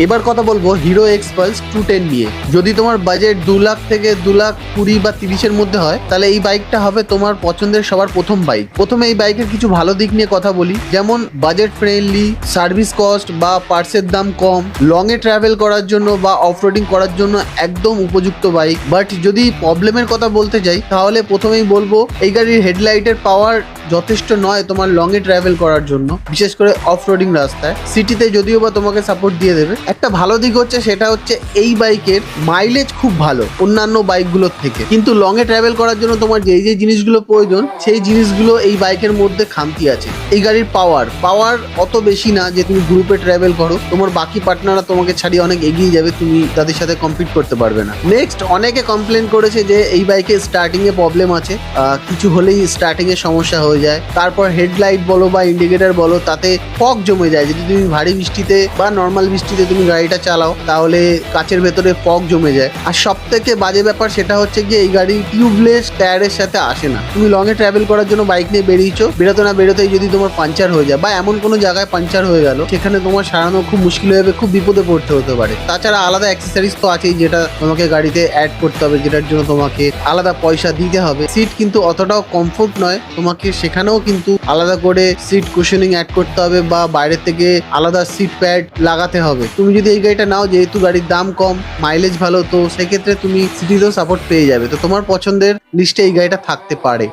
এবার কথা বলবো হিরো এক্সপালস 210 নিয়ে। যদি তোমার বাজেট 2 লাখ থেকে 2 লাখ 20 বা 30-এর মধ্যে হয়, তাহলে এই বাইকটা হবে তোমার পছন্দের সবার প্রথম বাইক। প্রথমে এই বাইকের কিছু ভালো দিক নিয়ে কথা বলি, যেমন বাজেট ফ্রেন্ডলি, সার্ভিস কস্ট বা পার্টসের দাম কম, লং এ ট্রাভেল করার জন্য বা অফরোডিং করার জন্য একদম উপযুক্ত বাইক। বাট যদি প্রবলেমের কথা বলতে যাই, তাহলে প্রথমেই বলবো এই গাড়ির হেডলাইটের পাওয়ার যথেষ্ট নয় তোমার লং এ ট্রাভেল করার জন্য, বিশেষ করে অফ রোডিং রাস্তায়। সিটিতে যদিও বা তোমাকে সাপোর্ট দিয়ে দেবে। একটা ভালো দিক হচ্ছে, সেটা হচ্ছে এই বাইকের মাইলেজ খুব ভালো অন্যান্য বাইকগুলোর থেকে, কিন্তু লং এ ট্রাভেল করার জন্য তোমার যে যে জিনিসগুলো প্রয়োজন, সেই জিনিসগুলো এই বাইকের মধ্যে খামতি আছে। এই গাড়ির পাওয়ার অত বেশি না যে তুমি গ্রুপে ট্রাভেল করো, তোমার বাকি পার্টনাররা তোমাকে ছাড়িয়ে অনেক এগিয়ে যাবে, তুমি তাদের সাথে কম্পিট করতে পারবে না। নেক্সট, অনেকে কমপ্লেন করেছে যে এই বাইকে স্টার্টিং এ প্রবলেম আছে, কিছু হলেই স্টার্টিং এ সমস্যা হয়ে যায়। তারপর হেডলাইট বলো বা ইন্ডিকেটর বলো, তাতে ফগ জমে যায়। যদি তুমি ভারী বৃষ্টিতে বা নর্মাল বৃষ্টিতে তুমি গাড়িটা চালাও, তাহলে কাচের ভেতরে ফগ জমে যায়। আর সব থেকে বাজে ব্যাপার সেটা হচ্ছে গিয়ে এই গাড়ি টিউবলেস টায়ারের সাথে আসে না। তুমি লং এ ট্রাভেল করার জন্য বাইক নিয়ে বেরিয়েছো, বেরোতে না বেরোতেই যদি তোমার পাঞ্চার হয়ে যায় বা এমন কোনো জায়গায় পাঞ্চার হয়ে গেল, সেখানে তোমার সারানো খুব মুশকিল হয়ে যাবে, খুব বিপদে পড়তে হতে পারে। তাছাড়া আলাদা অ্যাক্সেসরিজ তো আছেই, যেটা তোমাকে গাড়িতে অ্যাড করতে হবে, যেটার জন্য তোমাকে আলাদা পয়সা দিতে হবে। সিট কিন্তু অতটাও কমফোর্ট নয়, তোমাকে সেখানেও কিন্তু আলাদা করে সিট কুশনিং অ্যাড করতে হবে বা বাইরে থেকে আলাদা সিট প্যাড লাগাতে হবে। তুমি যদি এই গাড়িটা নাও, যেহেতু গাড়ির দাম কম, মাইলেজ ভালো, তো সেক্ষেত্রে তুমি সিটিতেও সাপোর্ট পেয়ে যাবে। তো তোমার পছন্দের লিস্টে এই গাড়িটা থাকতে পারে।